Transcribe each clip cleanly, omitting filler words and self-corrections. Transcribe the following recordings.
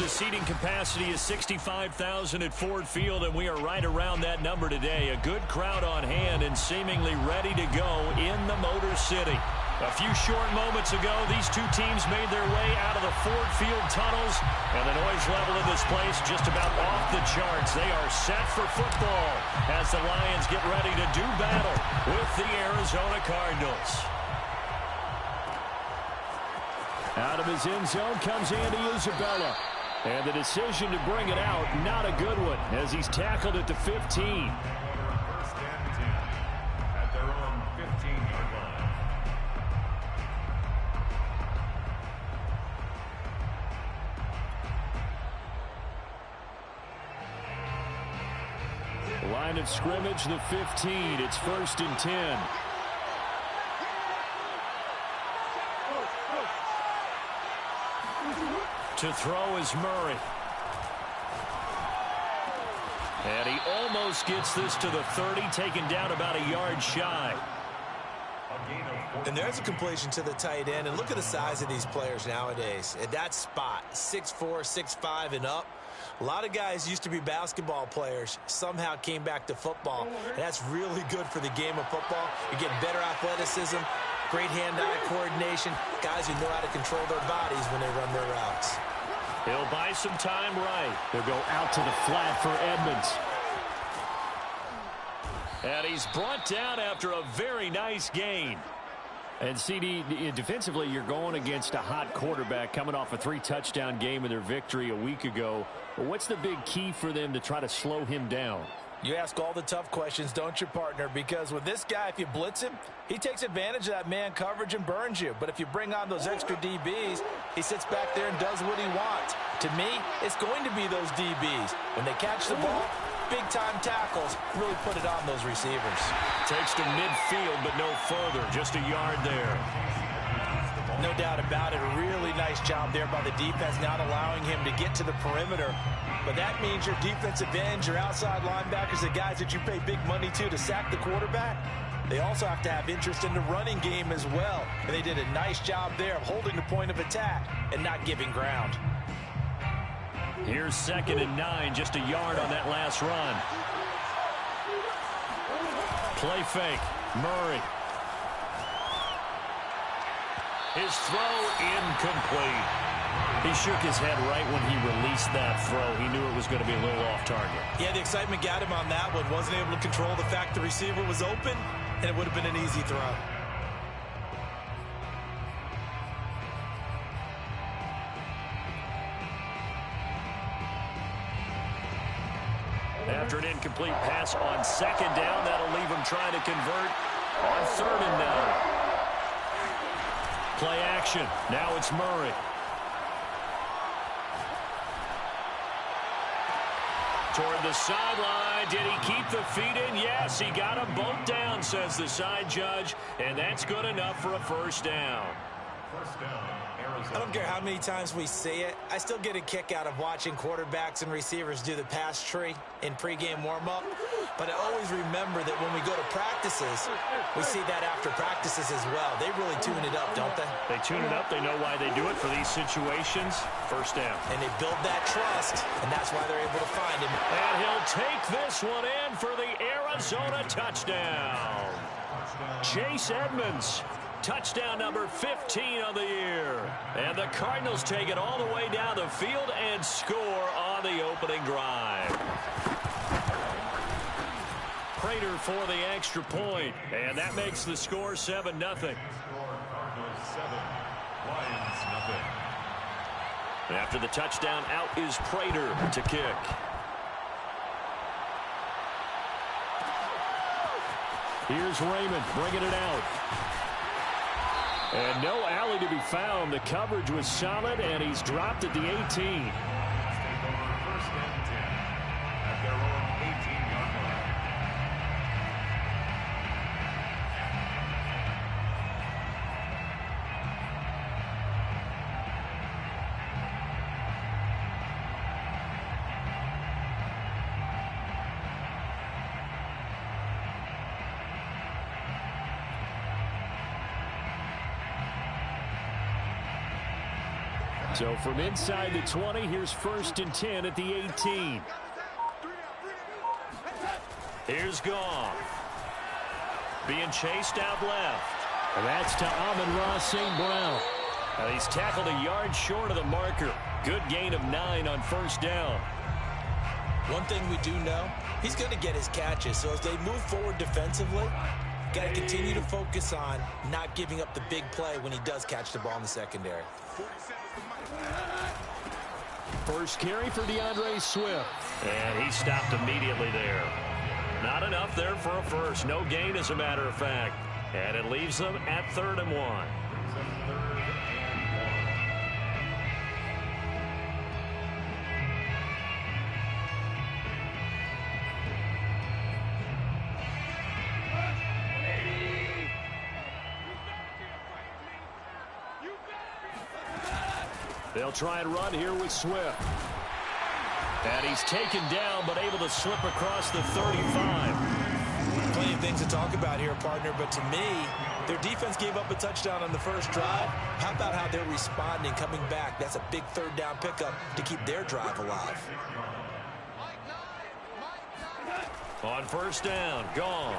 The seating capacity is 65,000 at Ford Field, and we are right around that number today. A good crowd on hand and seemingly ready to go in the Motor City. A few short moments ago, these two teams made their way out of the Ford Field tunnels, and the noise level in this place just about off the charts. They are set for football as the Lions get ready to do battle with the Arizona Cardinals. Out of his end zone comes Andy Isabella. And the decision to bring it out, not a good one, as he's tackled at the 15. First and 10 at their own 15-yard line. Line of scrimmage, the 15. It's 1st and 10. To throw is Murray. And he almost gets this to the 30, taken down about a yard shy. And there's a completion to the tight end. And look at the size of these players nowadays. At that spot, 6'4", 6'5", and up. A lot of guys used to be basketball players, somehow came back to football. And that's really good for the game of football. You're getting better athleticism, great hand-eye coordination, guys who know how to control their bodies when they run their routes. He'll buy some time right. He'll go out to the flat for Edmonds. And he's brought down after a very nice gain. And CD, defensively, you're going against a hot quarterback coming off a 3-touchdown game in their victory a week ago. But what's the big key for them to try to slow him down? You ask all the tough questions, don't you, partner? Because with this guy, if you blitz him, he takes advantage of that man coverage and burns you. But if you bring on those extra DBs, he sits back there and does what he wants. To me, it's going to be those DBs. When they catch the ball, big-time tackles really put it on those receivers. Takes to midfield, but no further. Just a yard there. No doubt about it. A really nice job there by the defense, not allowing him to get to the perimeter. But that means your defensive ends, your outside linebackers, the guys that you pay big money to sack the quarterback, they also have to have interest in the running game as well. And they did a nice job there of holding the point of attack and not giving ground. Here's 2nd and 9, just a yard on that last run. Play fake, Murray. His throw incomplete. He shook his head right when he released that throw. He knew it was going to be a little off target. Yeah, the excitement got him on that one. Wasn't able to control the fact the receiver was open, and it would have been an easy throw. After an incomplete pass on 2nd down, that'll leave him trying to convert on 3rd and 9. Play action. Now it's Murray. Toward the sideline. Did he keep the feet in? Yes, he got them both down, says the side judge. And that's good enough for a 1st down. First down, Arizona. I don't care how many times we see it. I still get a kick out of watching quarterbacks and receivers do the pass tree in pregame warm-up. But I always remember that when we go to practices, we see that after practices as well. They really tune it up, don't they? They tune it up. They know why they do it for these situations. 1st down. And they build that trust, and that's why they're able to find him. And he'll take this one in for the Arizona touchdown. Chase Edmonds. Touchdown number 15 of the year. And the Cardinals take it all the way down the field and score on the opening drive. Prater for the extra point. And that makes the score 7-0. Cardinals 7, Lions nothing. After the touchdown, out is Prater to kick. Here's Raymond bringing it out. And no alley to be found. The coverage was solid, and he's dropped at the 18. Take over 1st and 10 at their own 18-yard line. So from inside the 20, here's 1st and 10 at the 18. Here's Goff. Being chased out left. And that's to Amon-Ra St. Brown. He's tackled a yard short of the marker. Good gain of 9 on 1st down. One thing we do know, he's going to get his catches. So as they move forward defensively, got to continue to focus on not giving up the big play when he does catch the ball in the secondary. First carry for DeAndre Swift. And he stopped immediately there. Not enough there for a first. No gain, as a matter of fact. And it leaves them at 3rd and 1. They'll try and run here with Swift. And he's taken down, but able to slip across the 35. Plenty of things to talk about here, partner, but to me, their defense gave up a touchdown on the first drive. How about how they're responding, coming back? That's a big 3rd down pickup to keep their drive alive. On 1st down, gone.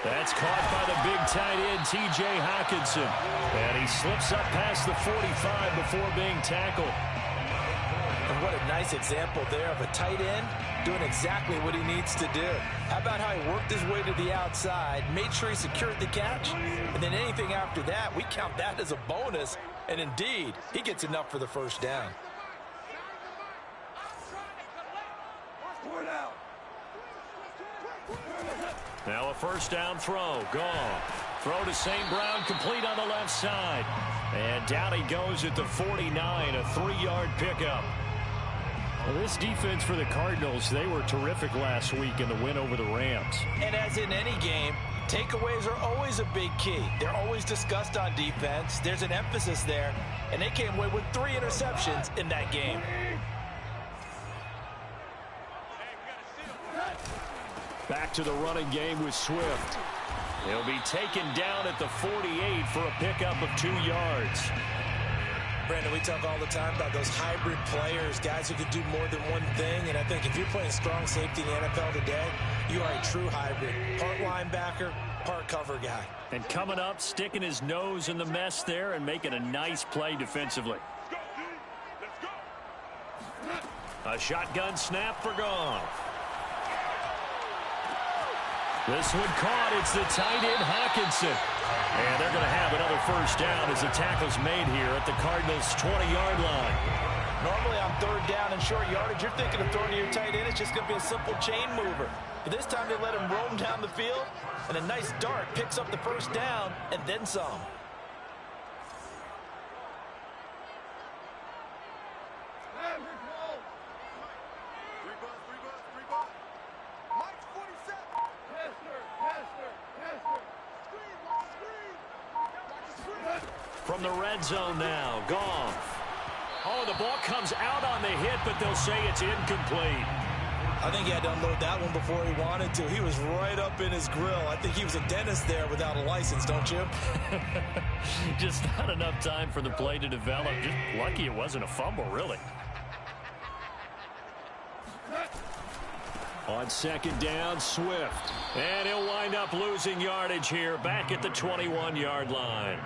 That's caught by the big tight end, T.J. Hockenson. And he slips up past the 45 before being tackled. And what a nice example there of a tight end doing exactly what he needs to do. How about how he worked his way to the outside, made sure he secured the catch, and then anything after that, we count that as a bonus. And indeed, he gets enough for the 1st down. Now a 1st down throw, gone. Throw to St. Brown, complete on the left side. And down he goes at the 49, a 3-yard pickup. Well, this defense for the Cardinals, they were terrific last week in the win over the Rams. And as in any game, takeaways are always a big key. They're always discussed on defense. There's an emphasis there, and they came away with 3 interceptions in that game. Back to the running game with Swift. He'll be taken down at the 48 for a pickup of 2 yards. Brandon, we talk all the time about those hybrid players, guys who can do more than one thing, and I think if you're playing strong safety in the NFL today, you are a true hybrid. Part linebacker, part cover guy. And coming up, sticking his nose in the mess there and making a nice play defensively. A shotgun snap for Goff. This one caught. It's the tight end, Hockenson. And they're going to have another 1st down as the tackle's made here at the Cardinals' 20-yard line. Normally on 3rd down and short yardage, you're thinking of throwing to your tight end. It's just going to be a simple chain mover. But this time they let him roam down the field, and a nice dart picks up the 1st down and then some. From the red zone now, Goff. Oh, the ball comes out on the hit, but they'll say it's incomplete. I think he had to unload that one before he wanted to. He was right up in his grill. I think he was a dentist there without a license, don't you? Just not enough time for the play to develop. Just lucky it wasn't a fumble, really. On 2nd down, Swift. And he'll wind up losing yardage here back at the 21-yard line.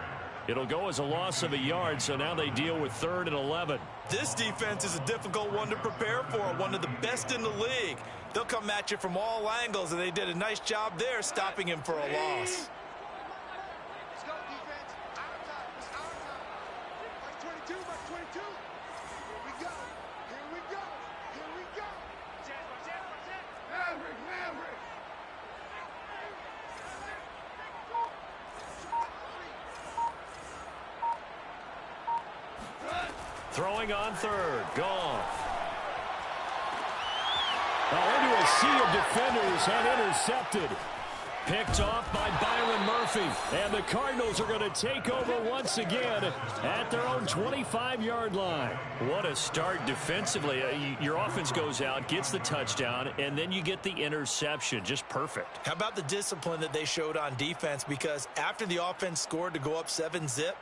It'll go as a loss of a yard, so now they deal with 3rd and 11. This defense is a difficult one to prepare for, one of the best in the league. They'll come at you from all angles, and they did a nice job there stopping him for a loss. Let's go, defense. Our time. It's our time. Mark 22, Mark 22. Here we go. Here we go. Here we go. Maverick, Maverick. Throwing on 3rd, Goff. Into a sea of defenders and intercepted. Picked off by Byron Murphy. And the Cardinals are going to take over once again at their own 25-yard line. What a start defensively. Your offense goes out, gets the touchdown, and then you get the interception. Just perfect. How about the discipline that they showed on defense? Because after the offense scored to go up 7-zip,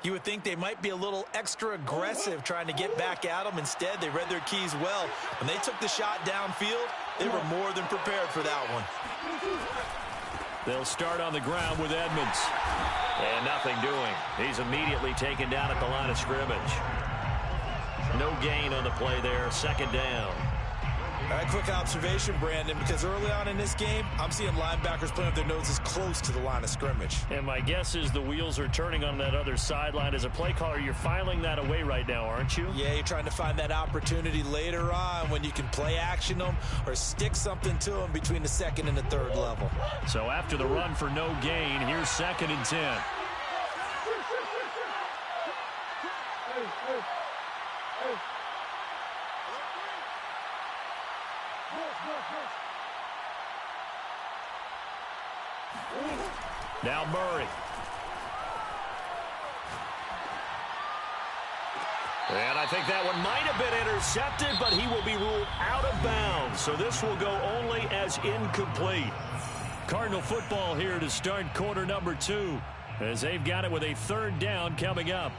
You would think they might be a little extra aggressive trying to get back at them. Instead, they read their keys well. When they took the shot downfield, they were more than prepared for that one. They'll start on the ground with Edmonds. And nothing doing. He's immediately taken down at the line of scrimmage. No gain on the play there. Second down. All right, quick observation, Brandon, because early on in this game, I'm seeing linebackers playing with their noses close to the line of scrimmage. And my guess is the wheels are turning on that other sideline. As a play caller, you're filing that away right now, aren't you? Yeah, you're trying to find that opportunity later on when you can play action them or stick something to them between the second and the third level. So after the run for no gain, here's 2nd and 10. Now Murray. And I think that one might have been intercepted, but he will be ruled out of bounds. So this will go only as incomplete. Cardinal football here to start quarter number 2, as they've got it with a 3rd down coming up.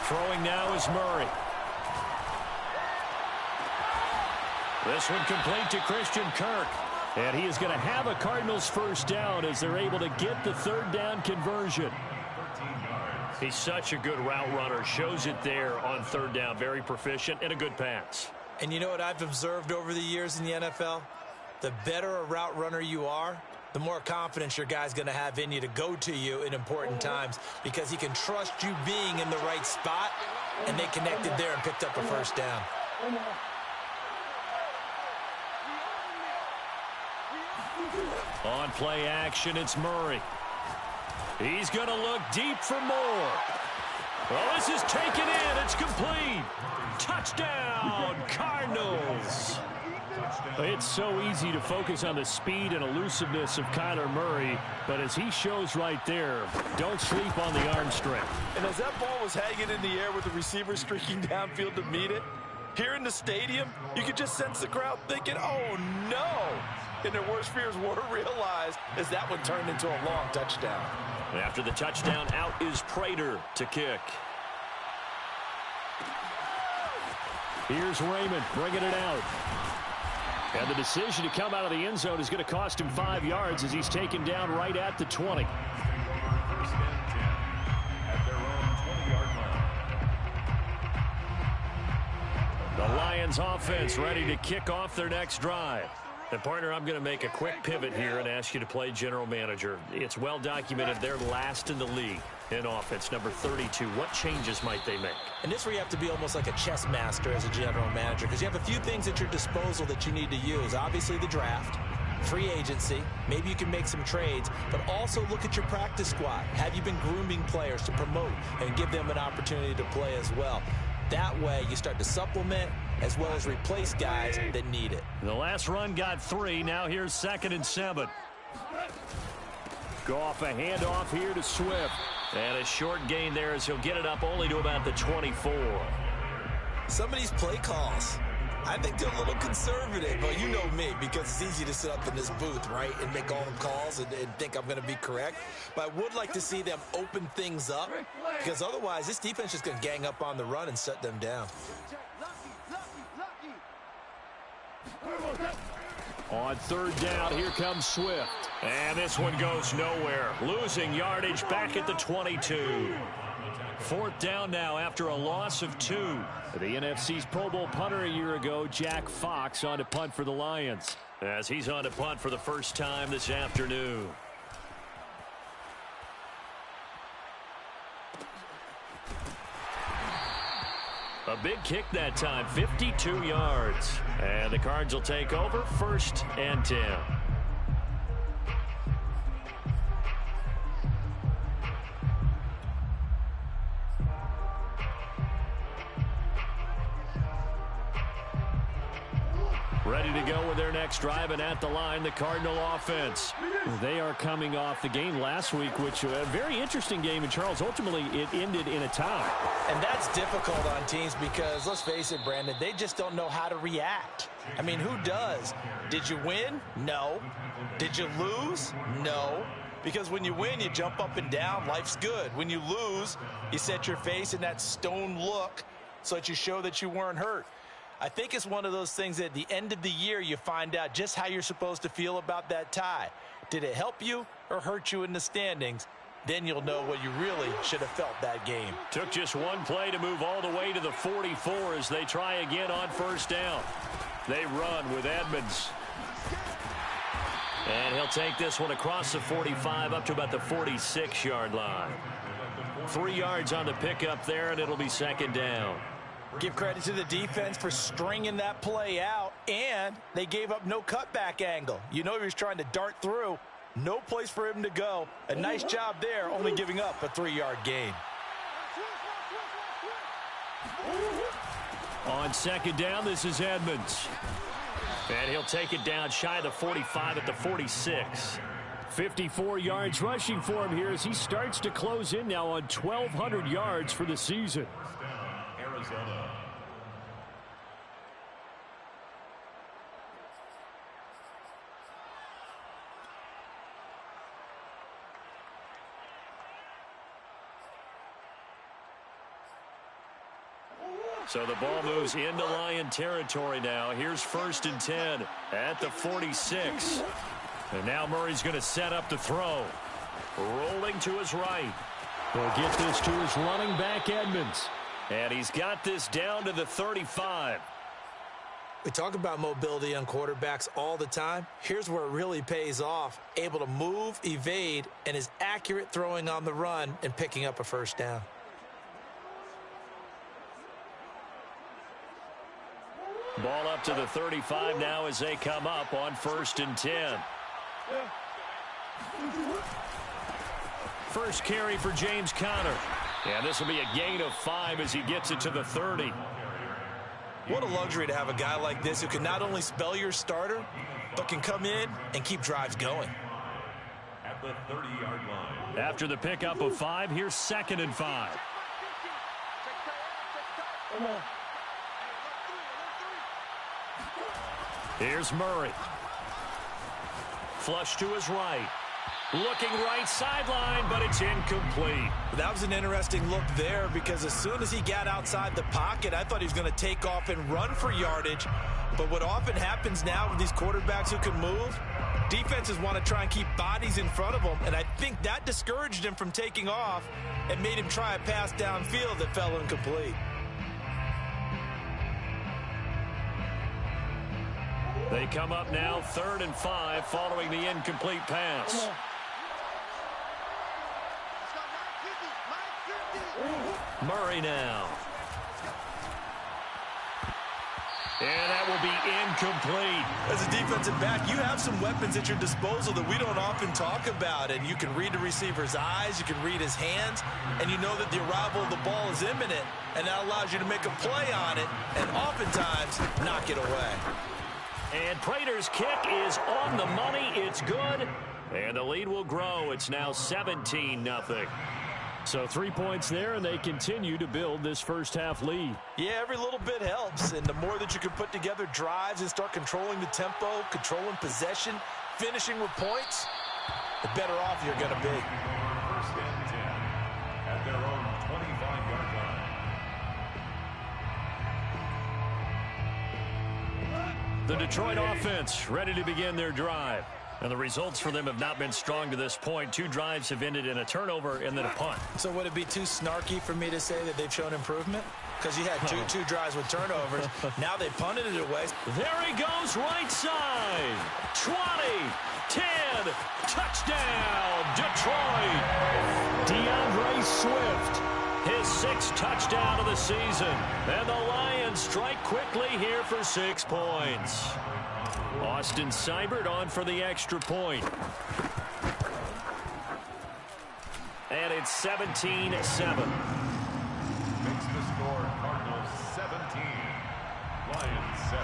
Throwing now is Murray. This one complete to Christian Kirk. And he is going to have a Cardinals 1st down as they're able to get the 3rd down conversion. He's such a good route runner. Shows it there on 3rd down. Very proficient and a good pass. And you know what I've observed over the years in the NFL? The better a route runner you are, the more confidence your guy's going to have in you to go to you in important times, because he can trust you being in the right spot, and they connected there and picked up a 1st down. On play action, it's Murray. He's going to look deep for more. Well, this is taken in. It's complete. Touchdown, Cardinals. It's so easy to focus on the speed and elusiveness of Kyler Murray, but as he shows right there, don't sleep on the arm strength. And as that ball was hanging in the air with the receiver streaking downfield to meet it, here in the stadium, you could just sense the crowd thinking, oh, no. And their worst fears were realized as that one turned into a long touchdown. After the touchdown, out is Prater to kick. Here's Raymond bringing it out. And the decision to come out of the end zone is going to cost him 5 yards as he's taken down right at the 20. 1st and 10 at their own 20-yard line. The Lions offense ready to kick off their next drive. And partner, I'm going to make a quick pivot here and ask you to play general manager. It's well documented they're last in the league in offense, number 32. What changes might they make? And this is where you have to be almost like a chess master as a general manager, because you have a few things at your disposal that you need to use. Obviously the draft, free agency, maybe you can make some trades, but also look at your practice squad. Have you been grooming players to promote and give them an opportunity to play as well? That way you start to supplement as well as replace guys that need it. The last run got 3. Now here's 2nd and 7. Goff a handoff here to Swift. And a short gain there as he'll get it up only to about the 24. Some of these play calls, I think they're a little conservative, but you know me, because it's easy to sit up in this booth, right, and make all the calls and think I'm going to be correct. But I would like to see them open things up, because otherwise this defense is going to gang up on the run and shut them down. On 3rd down, here comes Swift. And this one goes nowhere. Losing yardage back at the 22. 4th down now after a loss of 2. The NFC's Pro Bowl punter a year ago, Jack Fox, on to punt for the Lions, as he's on to punt for the first time this afternoon. A big kick that time, 52 yards. And the Cards will take over, 1st and 10. Ready to go with their next drive, and at the line, the Cardinal offense. They are coming off the game last week, which was a very interesting game in Charles. Ultimately, it ended in a tie. And that's difficult on teams because, let's face it, Brandon, they just don't know how to react. I mean, who does? Did you win? No. Did you lose? No. Because when you win, you jump up and down. Life's good. When you lose, you set your face in that stone look so that you show that you weren't hurt. I think it's one of those things that at the end of the year, you find out just how you're supposed to feel about that tie. Did it help you or hurt you in the standings? Then you'll know what you really should have felt that game. Took just one play to move all the way to the 44 as they try again on first down. They run with Edmonds. And he'll take this one across the 45 up to about the 46-yard line. 3 yards on the pickup there, and it'll be second down. Give credit to the defense for stringing that play out, and they gave up no cutback angle. You know he was trying to dart through. No place for him to go. A nice job there, only giving up a 3-yard gain. On second down, this is Edmonds. And he'll take it down shy of the 45 at the 46. 54 yards rushing for him here as he starts to close in now on 1,200 yards for the season. Arizona. So the ball moves into Lion territory now. Here's 1st and 10 at the 46. And now Murray's going to set up the throw. Rolling to his right. He'll get this to his running back, Edmonds. And he's got this down to the 35. We talk about mobility on quarterbacks all the time. Here's where it really pays off. Able to move, evade, and is accurate throwing on the run and picking up a first down. Ball up to the 35 now as they come up on 1st and 10. First carry for James Conner. And this will be a gain of 5 as he gets it to the 30. What a luxury to have a guy like this who can not only spell your starter, but can come in and keep drives going. At the 30-yard line. After the pickup of 5, here's 2nd and 5. Here's Murray. Flush to his right. Looking right sideline, but it's incomplete. That was an interesting look there because as soon as he got outside the pocket, I thought he was going to take off and run for yardage. But what often happens now with these quarterbacks who can move, defenses want to try and keep bodies in front of them, and I think that discouraged him from taking off and made him try a pass downfield that fell incomplete. They come up now 3rd and 5 following the incomplete pass. Murray now. And that will be incomplete. As a defensive back, you have some weapons at your disposal that we don't often talk about. And you can read the receiver's eyes, you can read his hands, and you know that the arrival of the ball is imminent. And that allows you to make a play on it and oftentimes knock it away. And Prater's kick is on the money. It's good. And the lead will grow. It's now 17-0. So 3 points there, and they continue to build this first half lead. Yeah, every little bit helps. And the more that you can put together drives and start controlling the tempo, controlling possession, finishing with points, the better off you're going to be. 1st and 10 at their own 25-yard line. The Detroit offense ready to begin their drive. And the results for them have not been strong to this point. 2 drives have ended in a turnover and then a punt. So would it be too snarky for me to say that they've shown improvement? Because you had two drives with turnovers. Now they punted it away. There he goes, right side. 20, 10, touchdown, Detroit. DeAndre Swift, his 6th touchdown of the season. And the Lions strike quickly here for 6 points. Austin Seibert on for the extra point. And it's 17-7. Makes the score Cardinals 17, Lions 7.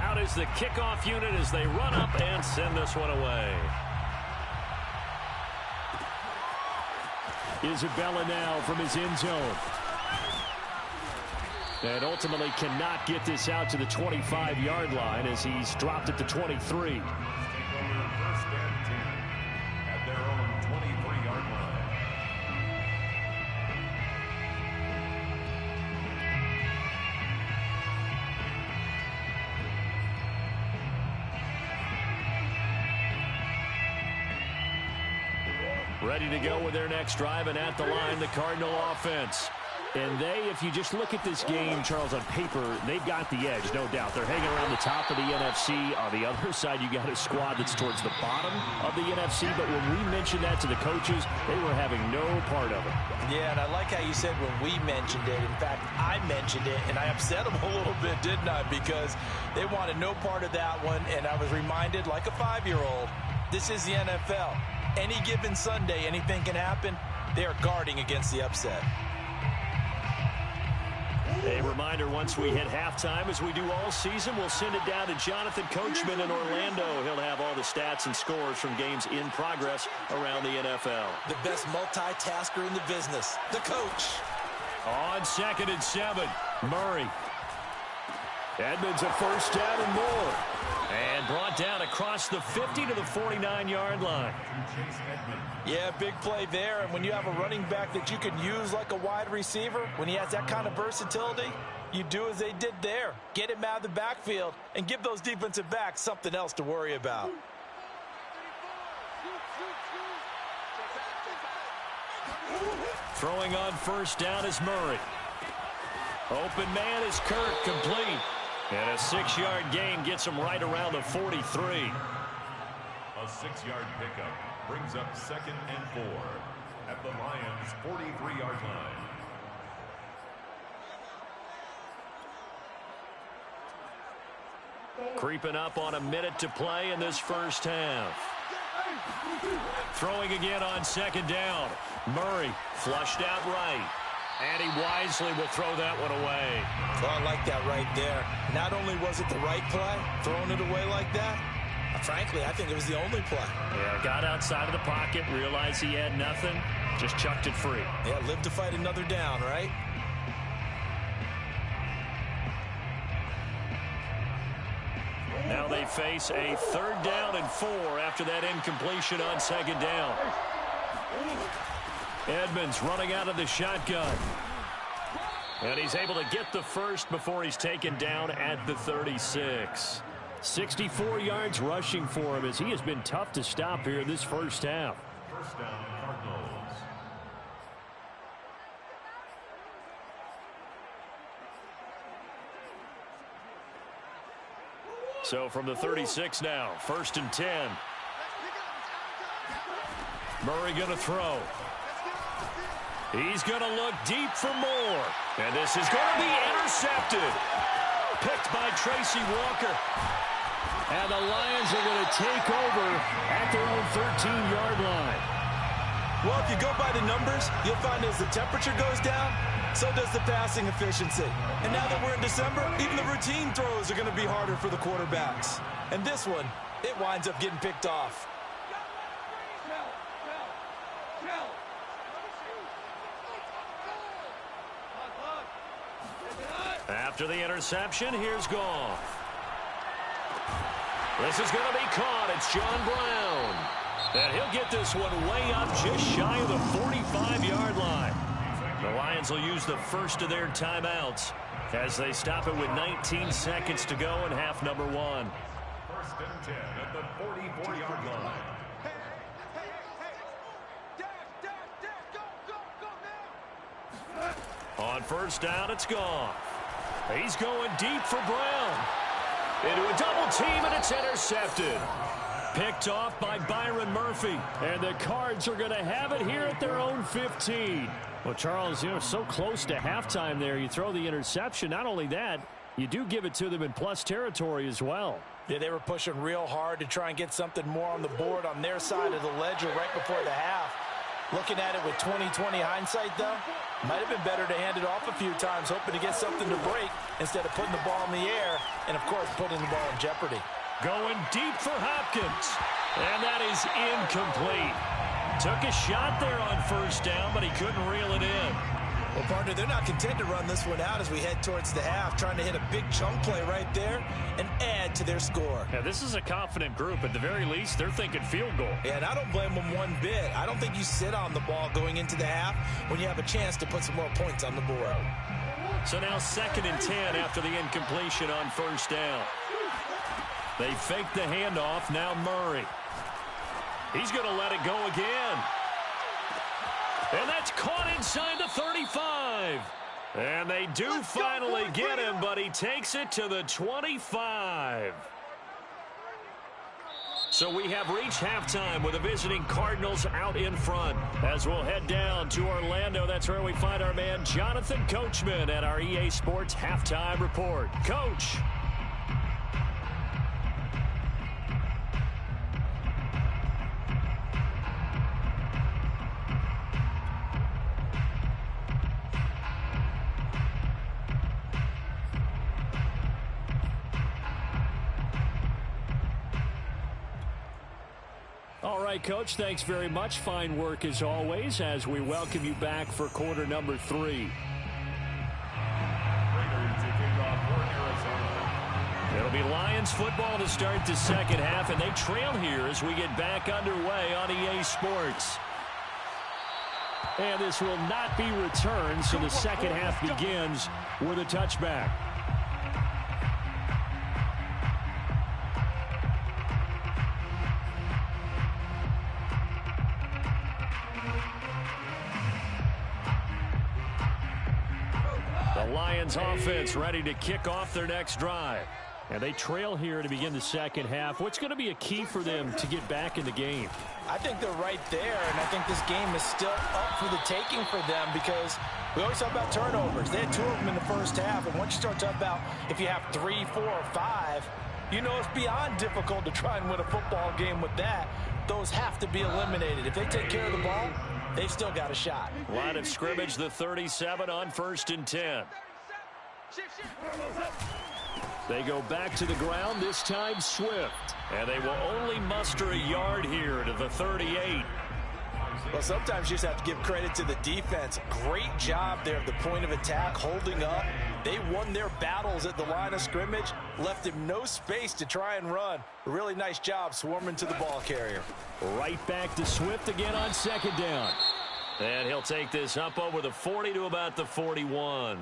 Out is the kickoff unit as they run up and send this one away. Isabella now from his end zone. And ultimately cannot get this out to the 25-yard line as he's dropped at the 23. Take over 1st and 10 at their own 23-yard line. Ready to go with their next drive, and at the line, the Cardinal offense. And they, if you just look at this game, Charles, on paper, they've got the edge, no doubt. They're hanging around the top of the NFC. On the other side, you got a squad that's towards the bottom of the NFC. But when we mentioned that to the coaches, they were having no part of it. Yeah, and I like how you said when we mentioned it. In fact, I mentioned it, and I upset them a little bit, didn't I? Because they wanted no part of that one, and I was reminded, like a 5-year-old, this is the NFL. Any given Sunday, anything can happen. They are guarding against the upset. A reminder, once we hit halftime, as we do all season, we'll send it down to Jonathan Coachman in Orlando. He'll have all the stats and scores from games in progress around the NFL. The best multitasker in the business, the coach. On 2nd and 7, Murray. Edmonds a first down and more. And brought down across the 50 to the 49-yard line. Yeah, big play there. And when you have a running back that you can use like a wide receiver, when he has that kind of versatility, you do as they did there. Get him out of the backfield and give those defensive backs something else to worry about. Throwing on first down is Murray. Open man is Kirk, complete. And a 6-yard gain gets him right around the 43. A 6-yard pickup brings up 2nd and 4 at the Lions' 43-yard line. Creeping up on a minute to play in this first half. Throwing again on 2nd down. Murray flushed out right. And he wisely will throw that one away. Well, I like that right there. Not only was it the right play, throwing it away like that, frankly, I think it was the only play. Yeah, got outside of the pocket, realized he had nothing, just chucked it free. Yeah, live to fight another down, right? Now they face a 3rd down and 4 after that incompletion on 2nd down. Edmonds running out of the shotgun. And he's able to get the first before he's taken down at the 36. 64 yards rushing for him as he has been tough to stop here this first half. First down, Cardinals. So from the 36 now, 1st and 10. Murray going to throw. He's going to look deep for more. And this is going to be intercepted. Picked by Tracy Walker. And the Lions are going to take over at their own 13-yard line. Well, if you go by the numbers, you'll find as the temperature goes down, so does the passing efficiency. And now that we're in December, even the routine throws are going to be harder for the quarterbacks. And this one, it winds up getting picked off. After the interception, here's Goff. This is going to be caught. It's John Brown. And he'll get this one way up just shy of the 45-yard line. The Lions will use the first of their timeouts as they stop it with 19 seconds to go in half number 1. 1st and 10 at the 44-yard line. On first down, it's Goff. He's going deep for Brown. Into a double team, and it's intercepted. Picked off by Byron Murphy. And the Cards are going to have it here at their own 15. Well, Charles, you know, so close to halftime there. You throw the interception. Not only that, you do give it to them in plus territory as well. Yeah, they were pushing real hard to try and get something more on the board on their side of the ledger right before the half. Looking at it with 20/20 hindsight, though, might have been better to hand it off a few times, hoping to get something to break instead of putting the ball in the air and, of course, putting the ball in jeopardy. Going deep for Hopkins. And that is incomplete. Took a shot there on first down, but he couldn't reel it in. Well, partner, they're not content to run this one out as we head towards the half, trying to hit a big chunk play right there and add to their score. Yeah, this is a confident group. At the very least, they're thinking field goal. Yeah, and I don't blame them one bit. I don't think you sit on the ball going into the half when you have a chance to put some more points on the board. So now 2nd and 10 after the incompletion on first down. They fake the handoff. Now Murray. He's going to let it go again. And that's caught inside the 35. And they do finally get him, but he takes it to the 25. So we have reached halftime with the visiting Cardinals out in front. As we'll head down to Orlando, that's where we find our man Jonathan Coachman at our EA Sports Halftime Report. Coach. All right, Coach, thanks very much. Fine work as always as we welcome you back for quarter number 3. It'll be Lions football to start the second half, and they trail here as we get back underway on EA Sports. And this will not be returned, so the second half begins with a touchback. Lions offense ready to kick off their next drive. And they trail here to begin the second half. What's going to be a key for them to get back in the game? I think they're right there, and I think this game is still up for the taking for them because we always talk about turnovers. They had 2 of them in the first half, and once you start talking about if you have 3, 4, or 5, you know it's beyond difficult to try and win a football game with that. Those have to be eliminated. If they take care of the ball, they've still got a shot. Line of scrimmage, the 37 on 1st and 10. They go back to the ground, this time Swift. And they will only muster a yard here to the 38. Well, sometimes you just have to give credit to the defense. Great job there at the point of attack, holding up. They won their battles at the line of scrimmage, left him no space to try and run. A really nice job swarming to the ball carrier. Right back to Swift again on 2nd down. And he'll take this up over the 40 to about the 41.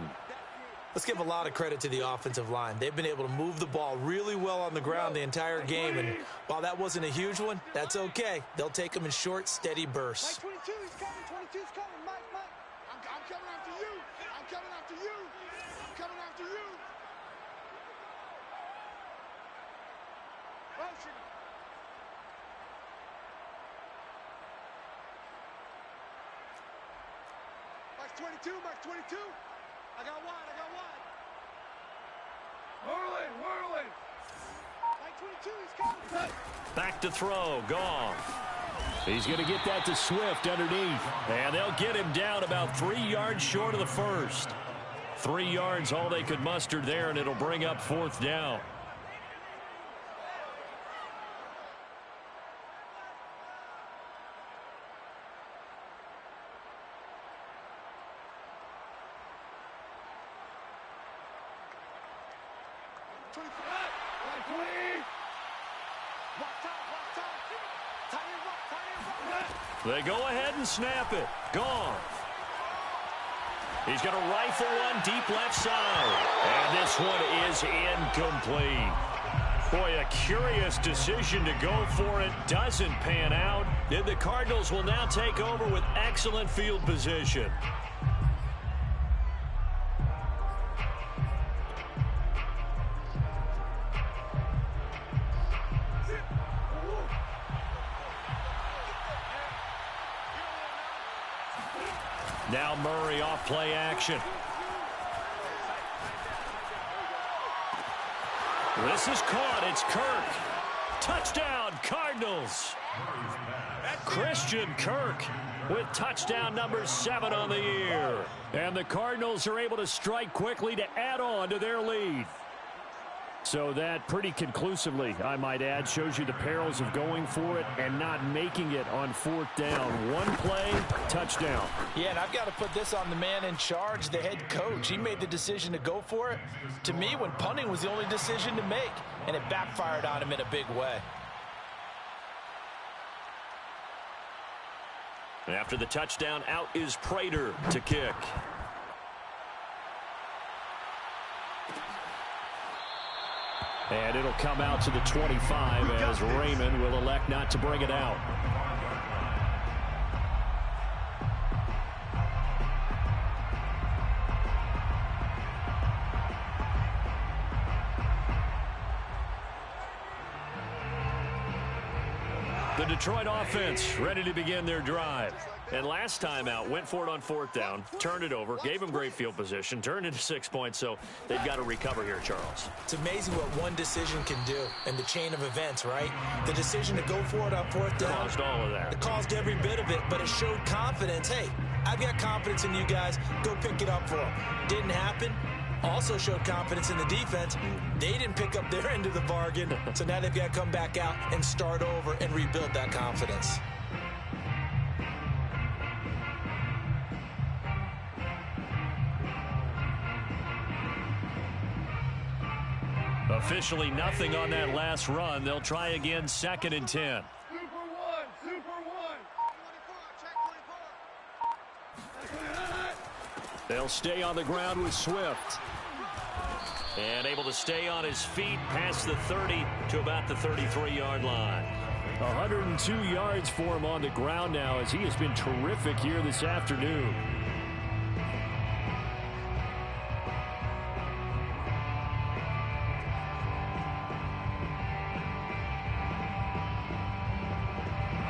Let's give a lot of credit to the offensive line. They've been able to move the ball really well on the ground the entire game. And while that wasn't a huge one, that's okay. They'll take them in short, steady bursts. Mike 22, he's coming. 22's coming. Mike. I'm coming after you. I'm coming after you. I'm coming after you. Motion. Mike 22, Mike 22. I got wide. Whirling. Mike 22, he's coming. Back to throw, Goff. He's going to get that to Swift underneath. And they'll get him down about 3 yards short of the first. 3 yards all they could muster there, and it'll bring up 4th down. They go ahead and snap it. Goff. He's going to rifle one deep left side. And this one is incomplete. Boy, a curious decision to go for it. Doesn't pan out. And the Cardinals will now take over with excellent field position. Now Murray off play action. This is caught. It's Kirk. Touchdown, Cardinals. Christian Kirk with touchdown number 7 on the year. And the Cardinals are able to strike quickly to add on to their lead. So that pretty conclusively, I might add, shows you the perils of going for it and not making it on 4th down. One play, touchdown. Yeah, and I've got to put this on the man in charge, the head coach. He made the decision to go for it. To me, when punting was the only decision to make, and it backfired on him in a big way. After the touchdown, out is Prater to kick. And it'll come out to the 25 as Raymond will elect not to bring it out. The Detroit offense ready to begin their drive. And last time out, went for it on 4th down, turned it over, gave them great field position, turned into 6 points, so they've got to recover here, Charles. It's amazing what one decision can do in the chain of events, right? The decision to go for it on 4th down. Caused all of that. It caused every bit of it, but it showed confidence. Hey, I've got confidence in you guys. Go pick it up for them. Didn't happen. Also showed confidence in the defense. They didn't pick up their end of the bargain, so now they've got to come back out and start over and rebuild that confidence. Officially nothing on that last run. They'll try again, 2nd and 10. Super one. 24. They'll stay on the ground with Swift. And able to stay on his feet past the 30 to about the 33-yard line. 102 yards for him on the ground now as he has been terrific here this afternoon.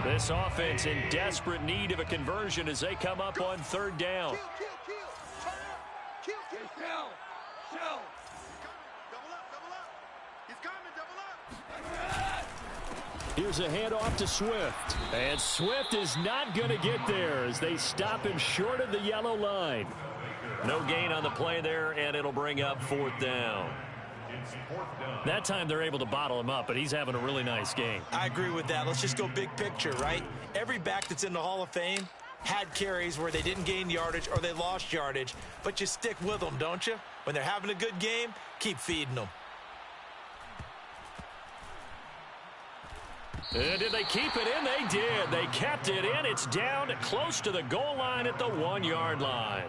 This offense in desperate need of a conversion as they come up on 3rd down. Kill. Shell. Double up. He's coming, double up. Here's a handoff to Swift. And Swift is not going to get there as they stop him short of the yellow line. No gain on the play there, and it'll bring up 4th down. That time they're able to bottle him up, but he's having a really nice game. I agree with that. Let's just go big picture, right? Every back that's in the Hall of Fame had carries where they didn't gain yardage or they lost yardage, but you stick with them, don't you? When they're having a good game, keep feeding them. And did they keep it in? They did. They kept it in. It's down close to the goal line at the 1-yard line.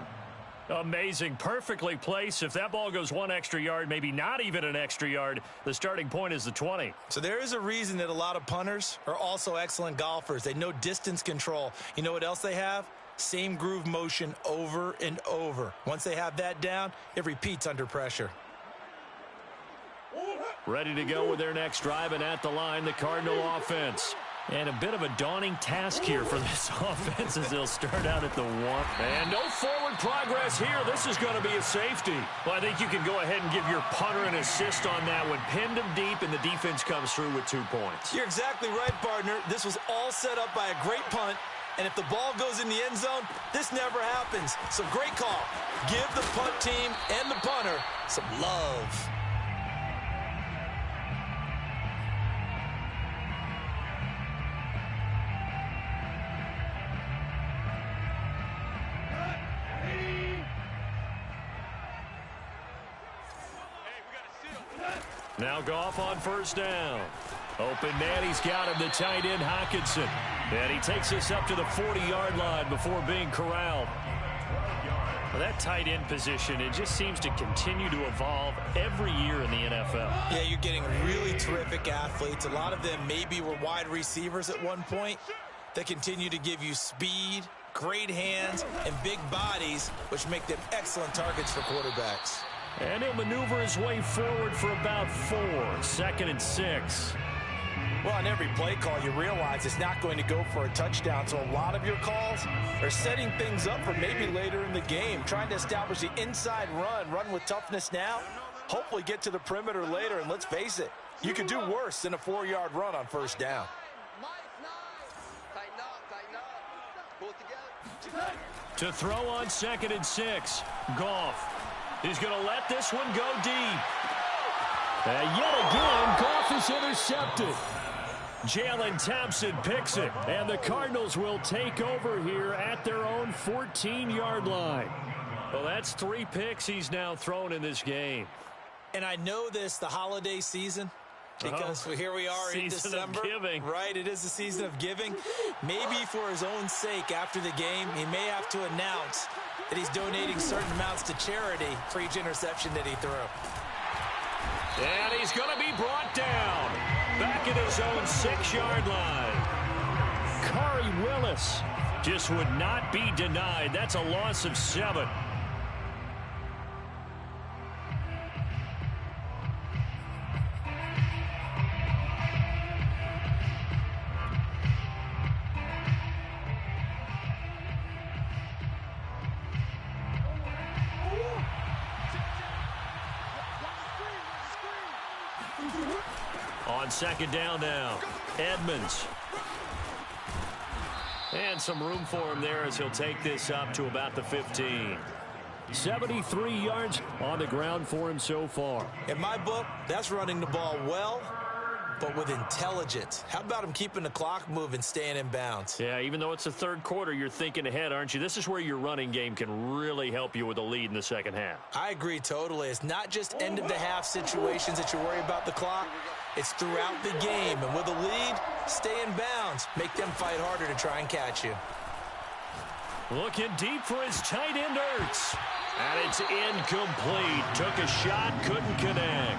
Amazing. Perfectly placed. If that ball goes 1 extra yard, maybe not even an extra yard, the starting point is the 20. So there is a reason that a lot of punters are also excellent golfers. They know distance control. You know what else they have? Same groove motion over and over. Once they have that down, it repeats under pressure. Ready to go with their next drive, and at the line, the Cardinal offense. And a bit of a daunting task here for this offense as they'll start out at the 1. And no forward progress here. This is going to be a safety. Well, I think you can go ahead and give your punter an assist on that one. Pinned him deep, and the defense comes through with 2 points. You're exactly right, partner. This was all set up by a great punt. And if the ball goes in the end zone, this never happens. So great call. Give the punt team and the punter some love. Now Goff on 1st down. Open man, he's got him, the tight end Hockenson. And he takes us up to the 40-yard line before being corralled. Well, that tight end position, it just seems to continue to evolve every year in the NFL. Yeah, you're getting really terrific athletes. A lot of them maybe were wide receivers at one point. They continue to give you speed, great hands, and big bodies, which make them excellent targets for quarterbacks. And he'll maneuver his way forward for about 4. 2nd and 6. Well, on every play call, you realize it's not going to go for a touchdown. So a lot of your calls are setting things up for maybe later in the game, trying to establish the inside run with toughness now, hopefully get to the perimeter later. And let's face it, You could do worse than a 4-yard run on first down. To throw on 2nd and 6. Goff. He's going to let this one go deep. And yet again, Goff is intercepted. Jalen Thompson picks it, and the Cardinals will take over here at their own 14-yard line. Well, that's 3 picks he's now thrown in this game. And I know this, the holiday season, because here we are in December. Season of giving. Right, it is the season of giving. Maybe for his own sake after the game, he may have to announce that he's donating certain amounts to charity for each interception that he threw. And he's going to be brought down back at his own 6-yard line. Khari Willis just would not be denied. That's a loss of 7. On 2nd down now, Edmonds. And some room for him there as he'll take this up to about the 15. 73 yards on the ground for him so far. In my book, that's running the ball well, but with intelligence. How about him keeping the clock moving, staying in bounds? Yeah, even though it's the 3rd quarter, you're thinking ahead, aren't you? This is where your running game can really help you with a lead in the 2nd half. I agree totally. It's not just end-of-the-half situations that you worry about the clock. It's throughout the game. And with a lead, stay in bounds. Make them fight harder to try and catch you. Looking deep for his tight end, Ertz. And it's incomplete. Took a shot, couldn't connect.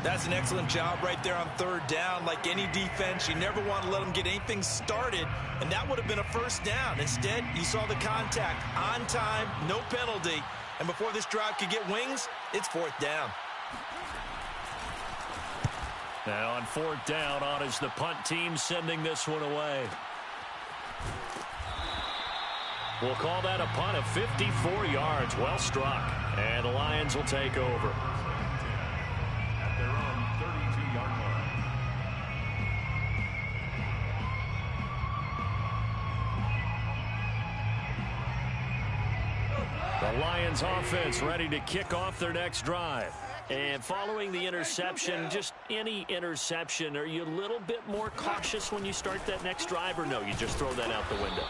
That's an excellent job right there on 3rd down. Like any defense, you never want to let them get anything started, and that would have been a 1st down. Instead, you saw the contact on time, no penalty, and before this drive could get wings, it's 4th down. Now on 4th down, on is the punt team sending this one away. We'll call that a punt of 54 yards. Well struck. And the Lions will take over. At their own 32-yard line. The Lions offense ready to kick off their next drive. And following the interception, just any interception, are you a little bit more cautious when you start that next drive, or no, you just throw that out the window?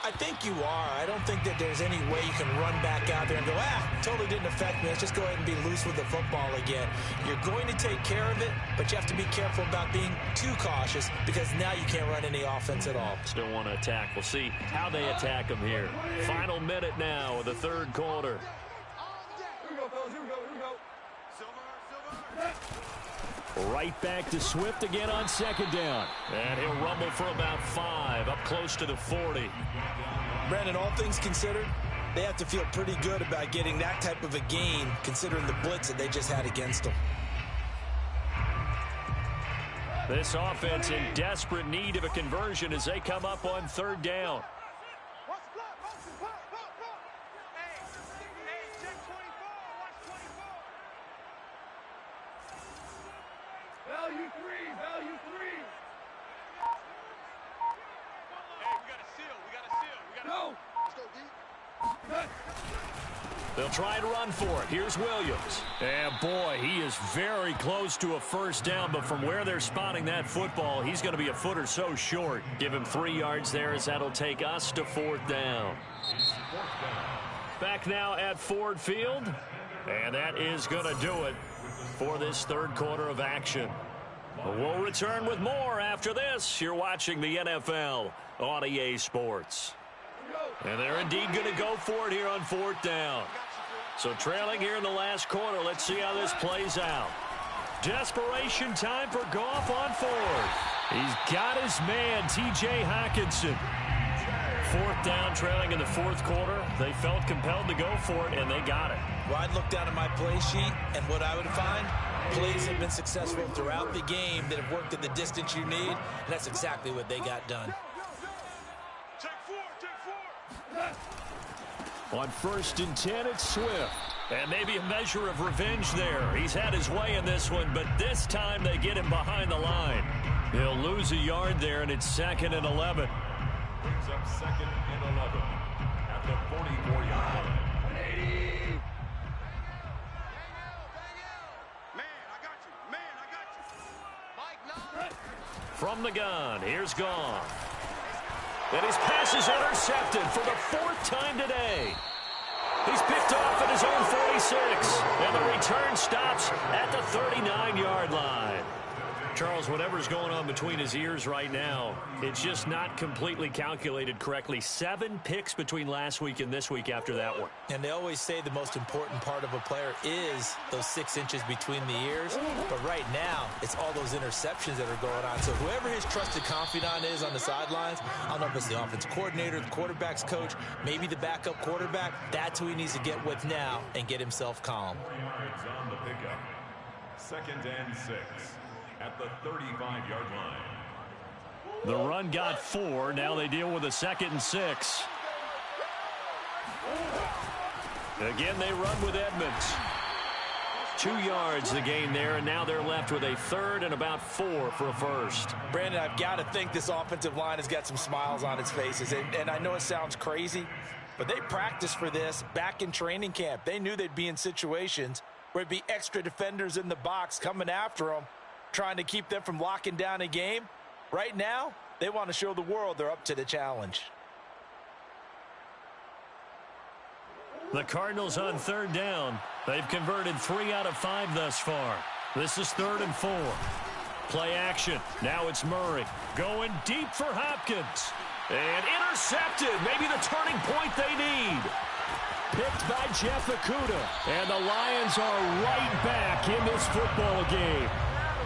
I think you are. I don't think that there's any way you can run back out there and go, totally didn't affect me. Let's just go ahead and be loose with the football again. You're going to take care of it, but you have to be careful about being too cautious because now you can't run any offense at all. Still want to attack. We'll see how they attack them here. Final minute now of the 3rd quarter. Here we go, fellas. Here we go. Here we go. Right back to Swift again on 2nd down. And he'll rumble for about 5, up close to the 40. Brandon, all things considered, they have to feel pretty good about getting that type of a gain considering the blitz that they just had against them. This offense in desperate need of a conversion as they come up on 3rd down. Value three. Hey, we got a seal. Go. Let's go deep. They'll try to run for it. Here's Williams. And boy, he is very close to a 1st down, but from where they're spotting that football, he's going to be a foot or so short. Give him 3 yards there as that'll take us to 4th down. Back now at Ford Field, and that is going to do it for this 3rd quarter of action. We'll return with more after this. You're watching the NFL on EA Sports. And they're indeed going to go for it here on 4th down. So trailing here in the last quarter, let's see how this plays out. Desperation time for Goff on 4th. He's got his man, T.J. Hockenson. 4th down, trailing in the 4th quarter. They felt compelled to go for it, and they got it. Well, I'd look down at my play sheet, and what I would find, plays have been successful throughout the game that have worked at the distance you need, and that's exactly what they got done. Take 4. On 1st and 10, it's Swift. And maybe a measure of revenge there. He's had his way in this one, but this time they get him behind the line. He'll lose a yard there, and it's 2nd and 11. Brings up 2nd and 11 at the 44-yard line. From the gun, here's Goff. And his pass is intercepted for the 4th time today. He's picked off at his own 46. And the return stops at the 39-yard line. Charles, whatever's going on between his ears right now, it's just not completely calculated correctly. 7 picks between last week and this week after that one. And they always say the most important part of a player is those 6 inches between the ears. But right now, it's all those interceptions that are going on. So whoever his trusted confidant is on the sidelines, I don't know if it's the offensive coordinator, the quarterback's coach, maybe the backup quarterback, that's who he needs to get with now and get himself calm. Yards on the pickup. 2nd and 6. At the 35-yard line. The run got 4. Now they deal with a 2nd and 6. Again, they run with Edmonds. 2 yards the gain there, and now they're left with a 3rd and about 4 for a first. Brandon, I've got to think this offensive line has got some smiles on its faces. And I know it sounds crazy, but they practiced for this back in training camp. They knew they'd be in situations where it'd be extra defenders in the box coming after them, trying to keep them from locking down a game. Right now, they want to show the world they're up to the challenge. The Cardinals on 3rd down. They've converted 3 out of 5 thus far. This is 3rd and 4. Play action. Now it's Murray going deep for Hopkins. And intercepted. Maybe the turning point they need. Picked by Jeff Okudah. And the Lions are right back in this football game.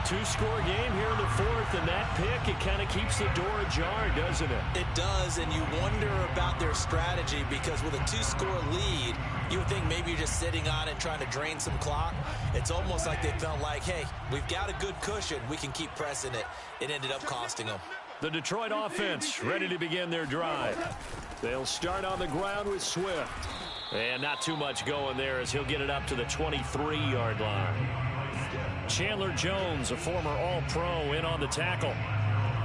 2-score game here in the 4th, and that pick, it kind of keeps the door ajar, doesn't it? It does, and you wonder about their strategy because with a 2-score lead, you would think maybe you're just sitting on it trying to drain some clock. It's almost like they felt like, hey, we've got a good cushion. We can keep pressing it. It ended up costing them. The Detroit offense ready to begin their drive. They'll start on the ground with Swift. And not too much going there as he'll get it up to the 23-yard line. Chandler Jones, a former All-Pro, in on the tackle.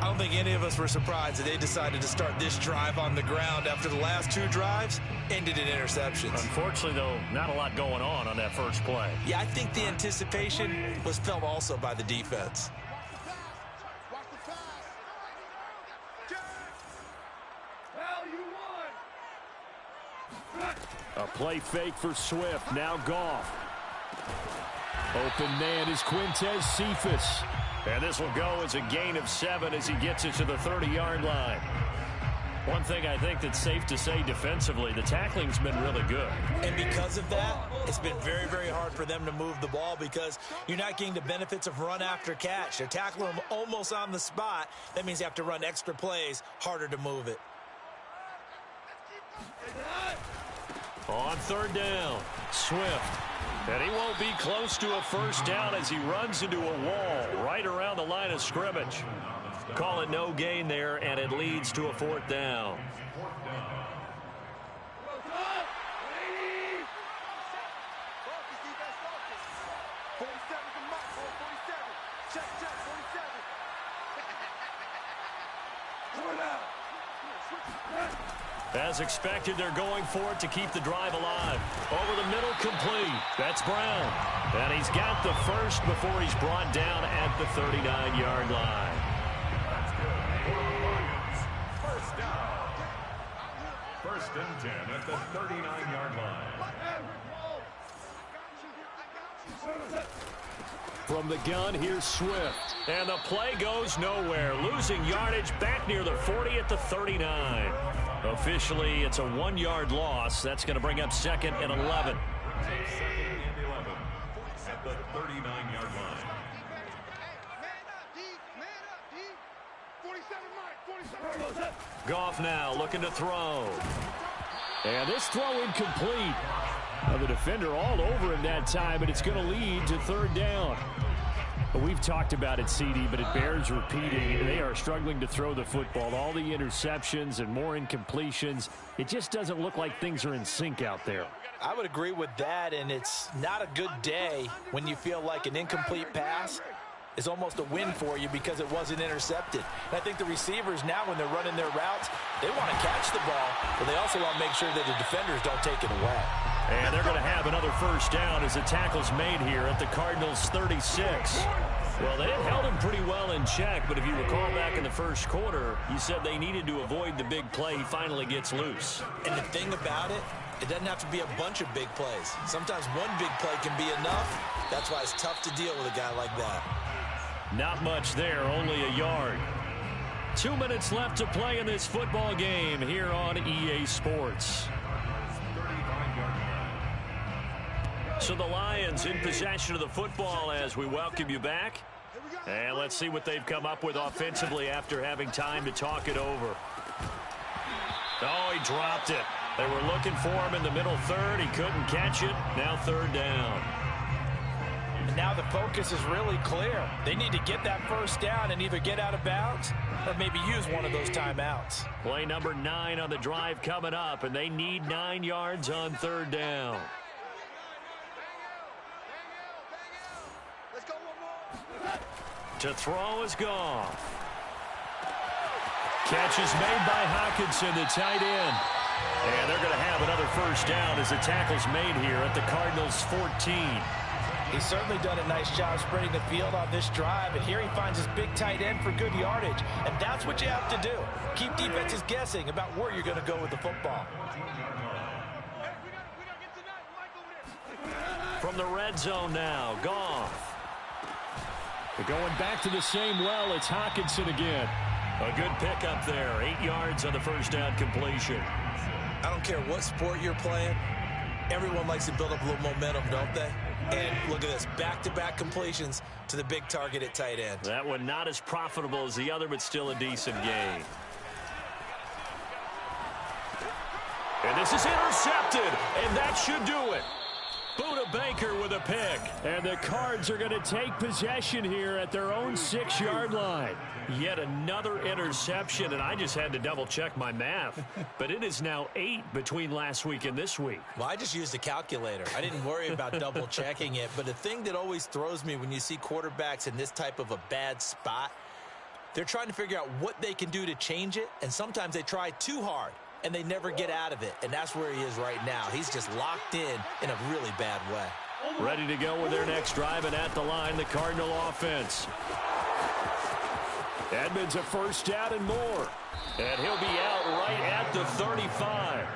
I don't think any of us were surprised that they decided to start this drive on the ground after the last 2 drives ended in interceptions. Unfortunately, though, not a lot going on that first play. Yeah, I think the anticipation was felt also by the defense. A play fake for Swift. Now Goff. Open man is Quintez Cephas. And this will go as a gain of 7 as he gets it to the 30-yard line. One thing I think that's safe to say defensively, the tackling's been really good. And because of that, it's been very, very hard for them to move the ball because you're not getting the benefits of run after catch. They're tackling them almost on the spot. That means you have to run extra plays, harder to move it. On 3rd down, Swift. And he won't be close to a first down as he runs into a wall right around the line of scrimmage. Call it no gain there, and it leads to a 4th down. As expected, they're going for it to keep the drive alive. Over the middle, complete. That's Brown. And he's got the first before he's brought down at the 39-yard line. That's good for the Lions. First down. 1st and 10 at the 39-yard line. From the gun, here's Swift. And the play goes nowhere. Losing yardage back near the 40 at the 39. Officially, it's a 1-yard loss. That's going to bring up 2nd and 11. 2nd and 11 at the 39-yard line. Goff now looking to throw. And this throw incomplete. Now the defender all over him that time, and it's going to lead to 3rd down. We've talked about it, CD, but it bears repeating. They are struggling to throw the football. All the interceptions and more incompletions. It just doesn't look like things are in sync out there. I would agree with that, and it's not a good day when you feel like an incomplete pass is almost a win for you because it wasn't intercepted. And I think the receivers now, when they're running their routes, they want to catch the ball, but they also want to make sure that the defenders don't take it away. And they're going to have another first down as the tackle's made here at the Cardinals' 36. Well, they had held him pretty well in check, but if you recall back in the first quarter, you said they needed to avoid the big play. He finally gets loose. And the thing about it, it doesn't have to be a bunch of big plays. Sometimes one big play can be enough. That's why it's tough to deal with a guy like that. Not much there, only a yard. 2 minutes left to play in this football game here on EA Sports. So the Lions in possession of the football as we welcome you back. And let's see what they've come up with offensively after having time to talk it over. Oh, he dropped it. They were looking for him in the middle third. He couldn't catch it. Now third down. And now the focus is really clear. They need to get that first down and either get out of bounds or maybe use one of those timeouts. Play number 9 on the drive coming up, and they need 9 yards on third down. Let's go one more. To throw is Goff. Catch is made by Hockenson, the tight end. And they're going to have another first down as the tackle's made here at the Cardinals' 14. He's certainly done a nice job spreading the field on this drive, and here he finds his big tight end for good yardage. And that's what you have to do. Keep defenses guessing about where you're going to go with the football. From the red zone now, Goff. They're going back to the same well. It's Hockenson again. A good pickup there. 8 yards on the first down completion. I don't care what sport you're playing. Everyone likes to build up a little momentum, don't they? And look at this, back-to-back completions to the big target at tight end. That one not as profitable as the other, but still a decent gain. And this is intercepted, and that should do it. Buda Baker with a pick. And the Cards are going to take possession here at their own 6-yard line. Yet another interception, and I just had to double-check my math. But it is now 8 between last week and this week. Well, I just used a calculator. I didn't worry about double-checking it. But the thing that always throws me when you see quarterbacks in this type of a bad spot, they're trying to figure out what they can do to change it, and sometimes they try too hard, and they never get out of it. And that's where he is right now. He's just locked in a really bad way. Ready to go with their next drive, and at the line, the Cardinal offense. Edmonds a first down and more. And he'll be out right at the 35.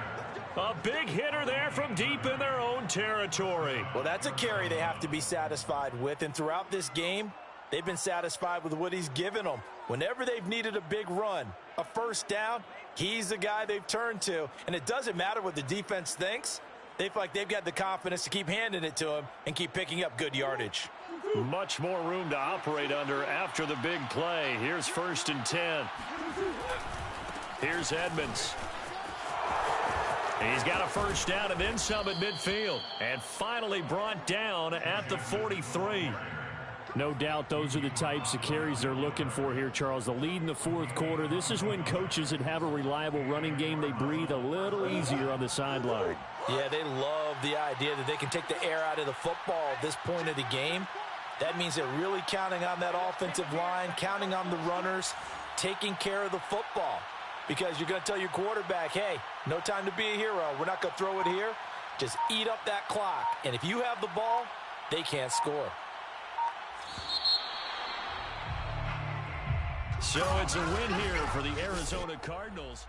A big hitter there from deep in their own territory. Well, that's a carry they have to be satisfied with. And throughout this game, they've been satisfied with what he's given them. Whenever they've needed a big run, a first down, he's the guy they've turned to. And it doesn't matter what the defense thinks. They feel like they've got the confidence to keep handing it to him and keep picking up good yardage. Much more room to operate under after the big play. Here's 1st and 10. Here's Edmonds. He's got a first down and then some at midfield. And finally brought down at the 43. No doubt those are the types of carries they're looking for here, Charles. The lead in the fourth quarter. This is when coaches that have a reliable running game, they breathe a little easier on the sideline. Yeah, they love the idea that they can take the air out of the football at this point of the game. That means they're really counting on that offensive line, counting on the runners, taking care of the football. Because you're going to tell your quarterback, hey, no time to be a hero. We're not going to throw it here. Just eat up that clock. And if you have the ball, they can't score. So it's a win here for the Arizona Cardinals.